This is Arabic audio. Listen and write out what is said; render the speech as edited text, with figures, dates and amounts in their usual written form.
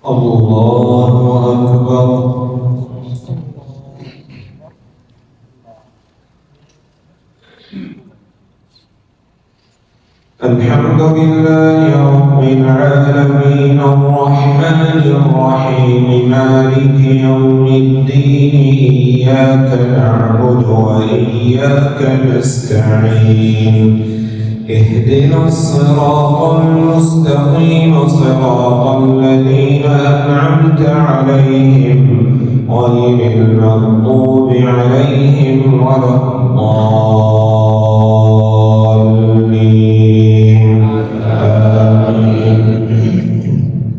الله أكبر. الحمد لله رب العالمين الرحمن الرحيم مالك يوم الدين إياك نعبد وإياك نستعين اهدنا الصراط المستقيم صراط الذين أنعمت عليهم غير المغضوب عليهم ولا الضالين.